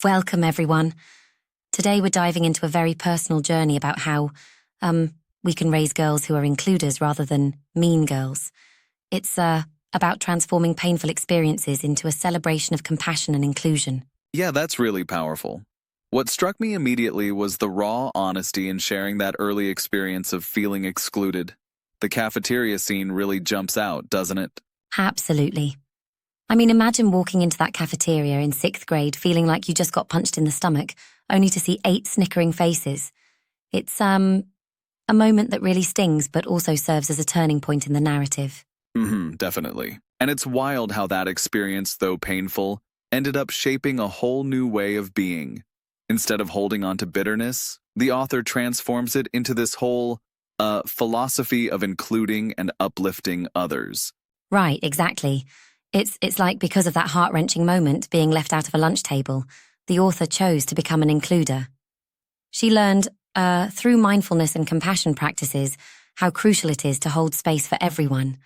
Welcome, everyone. Today we're diving into a very personal journey about how we can raise girls who are includers rather than mean girls. It's about transforming painful experiences into a celebration of compassion and inclusion. Yeah, that's really powerful. What struck me immediately was the raw honesty in sharing that early experience of feeling excluded. The cafeteria scene really jumps out, doesn't it? Absolutely. I mean, imagine walking into that cafeteria in 6th grade feeling like you just got punched in the stomach, only to see 8 snickering faces. It's a moment that really stings, but also serves as a turning point in the narrative. Definitely. And it's wild how that experience, though painful, ended up shaping a whole new way of being. Instead of holding on to bitterness, the author transforms it into this whole philosophy of including and uplifting others. Right, exactly. It's like because of that heart-wrenching moment being left out of a lunch table, the author chose to become an includer. She learned, through mindfulness and compassion practices, how crucial it is to hold space for everyone,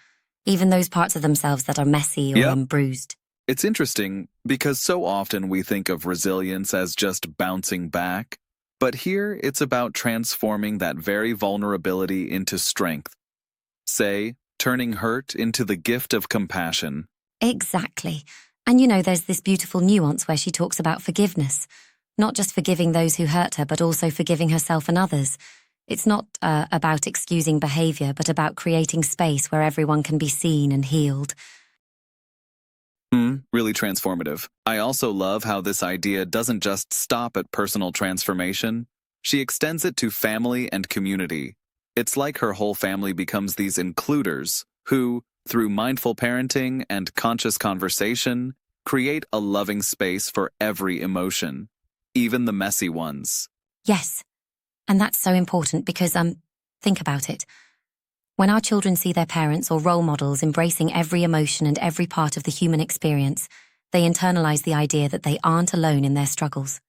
even those parts of themselves that are messy or Yep. bruised. It's interesting because so often we think of resilience as just bouncing back, but here it's about transforming that very vulnerability into strength. Say, turning hurt into the gift of compassion. Exactly. And there's this beautiful nuance where she talks about forgiveness, not just forgiving those who hurt her, but also forgiving herself and others. It's not about excusing behavior, but about creating space where everyone can be seen and healed. Really transformative. I also love how this idea doesn't just stop at personal transformation. She extends it to family and community. It's like her whole family becomes these includers who, through mindful parenting and conscious conversation, create a loving space for every emotion, even the messy ones. Yes, and that's so important because, think about it. When our children see their parents or role models embracing every emotion and every part of the human experience, they internalize the idea that they aren't alone in their struggles.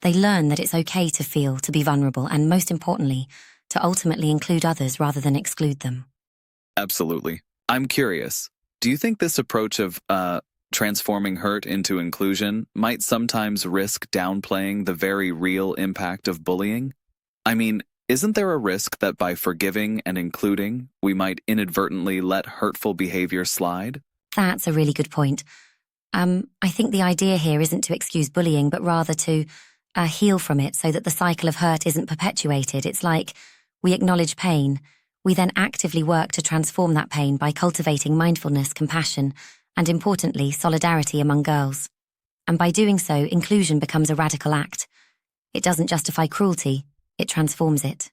They learn that it's okay to feel, to be vulnerable, and most importantly, to ultimately include others rather than exclude them. Absolutely. I'm curious, do you think this approach of transforming hurt into inclusion might sometimes risk downplaying the very real impact of bullying? I mean, isn't there a risk that by forgiving and including, we might inadvertently let hurtful behavior slide? That's a really good point. I think the idea here isn't to excuse bullying, but rather to heal from it so that the cycle of hurt isn't perpetuated. It's like we acknowledge pain. We then actively work to transform that pain by cultivating mindfulness, compassion, and importantly, solidarity among girls. And by doing so, inclusion becomes a radical act. It doesn't justify cruelty, it transforms it.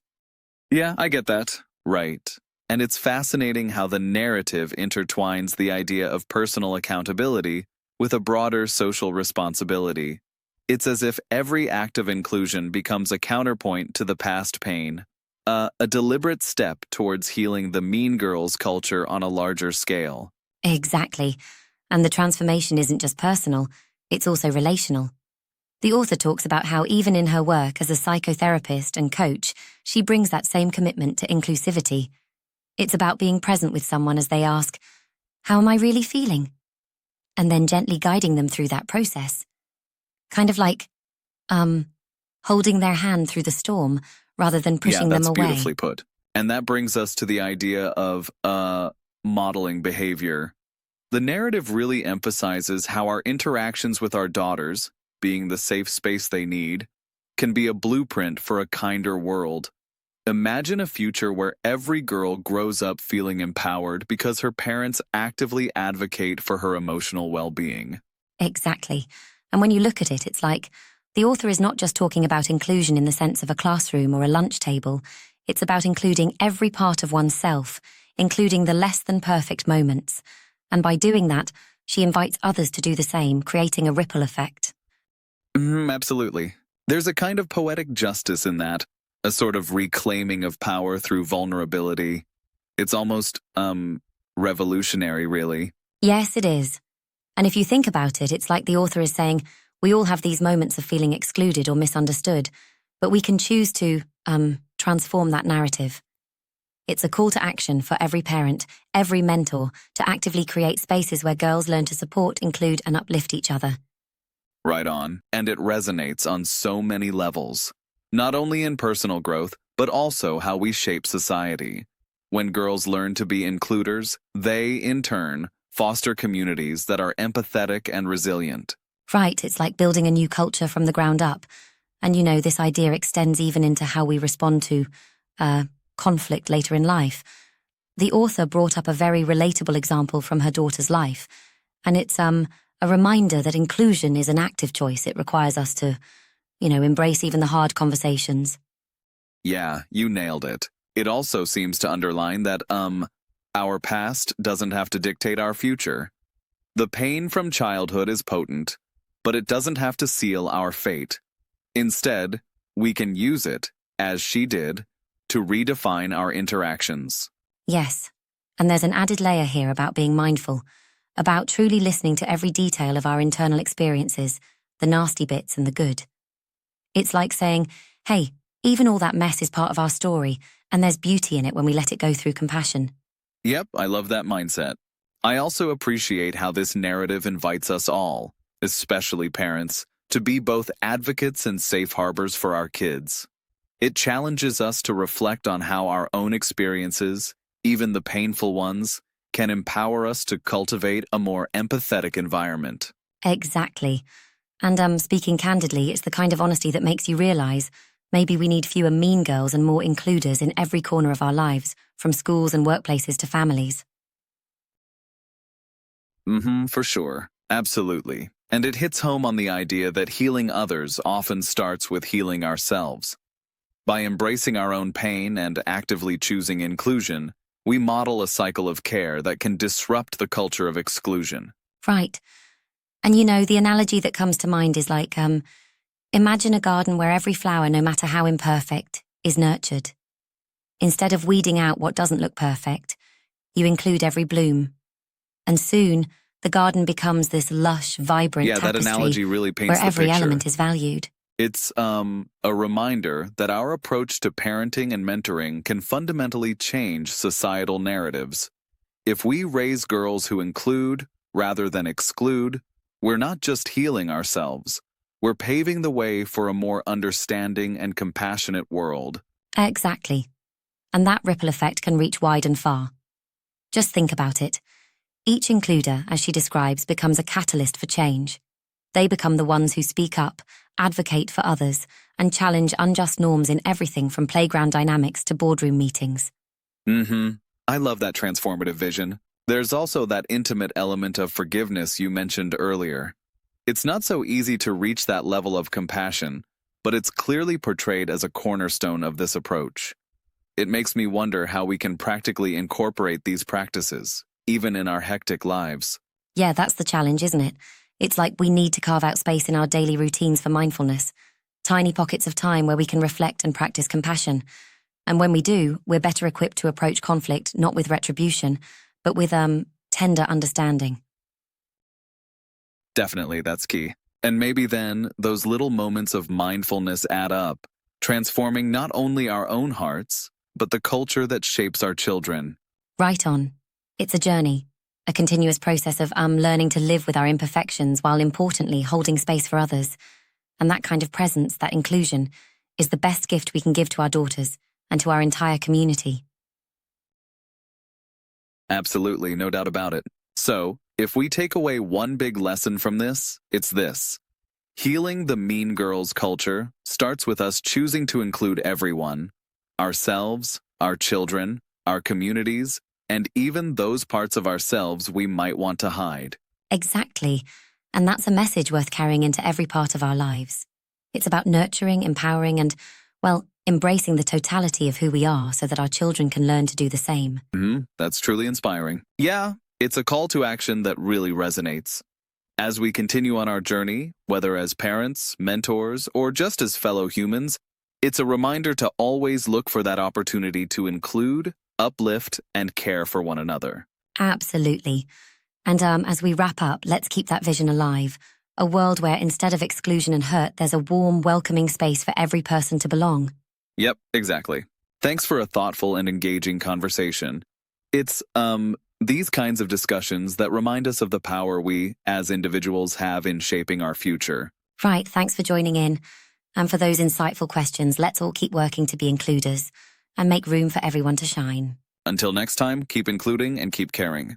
Yeah, I get that. Right. And it's fascinating how the narrative intertwines the idea of personal accountability with a broader social responsibility. It's as if every act of inclusion becomes a counterpoint to the past pain, a deliberate step towards healing the mean girls culture on a larger scale. Exactly. And the transformation isn't just personal, it's also relational. The author talks about how even in her work as a psychotherapist and coach, she brings that same commitment to inclusivity. It's about being present with someone as they ask, "How am I really feeling?" And then gently guiding them through that process. Kind of like, holding their hand through the storm rather than pushing them That's away. beautifully put. And that brings us to the idea of modeling behavior. The narrative really emphasizes how our interactions with our daughters, being the safe space they need, can be a blueprint for a kinder world. Imagine a future where every girl grows up feeling empowered because her parents actively advocate for her emotional well-being. Exactly. And when you look at it, it's like the author is not just talking about inclusion in the sense of a classroom or a lunch table. It's about including every part of oneself, including the less than perfect moments. And by doing that, she invites others to do the same, creating a ripple effect. Absolutely. There's a kind of poetic justice in that, a sort of reclaiming of power through vulnerability. It's almost, revolutionary, really. Yes, it is. And if you think about it, it's like the author is saying, we all have these moments of feeling excluded or misunderstood, but we can choose to, transform that narrative. It's a call to action for every parent, every mentor, to actively create spaces where girls learn to support, include, and uplift each other. Right on. And it resonates on so many levels, not only in personal growth, but also how we shape society. When girls learn to be includers, they, in turn, foster communities that are empathetic and resilient. Right, it's like building a new culture from the ground up. And this idea extends even into how we respond to conflict later in life. The author brought up a very relatable example from her daughter's life. And it's a reminder that inclusion is an active choice. It requires us to, embrace even the hard conversations. Yeah, you nailed it. It also seems to underline that, our past doesn't have to dictate our future. The pain from childhood is potent, but it doesn't have to seal our fate. Instead, we can use it, as she did, to redefine our interactions. Yes, and there's an added layer here about being mindful, about truly listening to every detail of our internal experiences, the nasty bits and the good. It's like saying, hey, even all that mess is part of our story, and there's beauty in it when we let it go through compassion. Yep, I love that mindset. I also appreciate how this narrative invites us all, especially parents, to be both advocates and safe harbors for our kids. It challenges us to reflect on how our own experiences, even the painful ones, can empower us to cultivate a more empathetic environment. Exactly. And speaking candidly, it's the kind of honesty that makes you realize maybe we need fewer mean girls and more includers in every corner of our lives, from schools and workplaces to families. For sure. Absolutely. And it hits home on the idea that healing others often starts with healing ourselves. By embracing our own pain and actively choosing inclusion, we model a cycle of care that can disrupt the culture of exclusion. Right. And the analogy that comes to mind is like, imagine a garden where every flower, no matter how imperfect, is nurtured. Instead of weeding out what doesn't look perfect, you include every bloom. And soon, the garden becomes this lush, vibrant tapestry that analogy really paints where every the picture. element is valued. It's a reminder that our approach to parenting and mentoring can fundamentally change societal narratives. If we raise girls who include rather than exclude, we're not just healing ourselves, we're paving the way for a more understanding and compassionate world. Exactly. And that ripple effect can reach wide and far. Just think about it. Each includer, as she describes, becomes a catalyst for change. They become the ones who speak up, advocate for others, and challenge unjust norms in everything from playground dynamics to boardroom meetings. I love that transformative vision. There's also that intimate element of forgiveness you mentioned earlier. It's not so easy to reach that level of compassion, but it's clearly portrayed as a cornerstone of this approach. It makes me wonder how we can practically incorporate these practices, even in our hectic lives. Yeah, that's the challenge, isn't it? It's like we need to carve out space in our daily routines for mindfulness, tiny pockets of time where we can reflect and practice compassion. And when we do, we're better equipped to approach conflict not with retribution, but with tender understanding. Definitely, that's key. And maybe then, those little moments of mindfulness add up, transforming not only our own hearts, but the culture that shapes our children. Right on. It's a journey, a continuous process of learning to live with our imperfections while importantly holding space for others. And that kind of presence, that inclusion, is the best gift we can give to our daughters and to our entire community. Absolutely, no doubt about it. So, if we take away one big lesson from this, it's this. Healing the mean girls culture starts with us choosing to include everyone, ourselves, our children, our communities, and even those parts of ourselves we might want to hide. Exactly. And that's a message worth carrying into every part of our lives. It's about nurturing, empowering, and, embracing the totality of who we are so that our children can learn to do the same. That's truly inspiring. Yeah, it's a call to action that really resonates. As we continue on our journey, whether as parents, mentors, or just as fellow humans, it's a reminder to always look for that opportunity to include, uplift, and care for one another. Absolutely. And as we wrap up, let's keep that vision alive. A world where instead of exclusion and hurt, there's a warm, welcoming space for every person to belong. Yep, exactly. Thanks for a thoughtful and engaging conversation. It's, these kinds of discussions that remind us of the power we, as individuals, have in shaping our future. Right, thanks for joining in. And for those insightful questions, let's all keep working to be includers and make room for everyone to shine. Until next time, keep including and keep caring.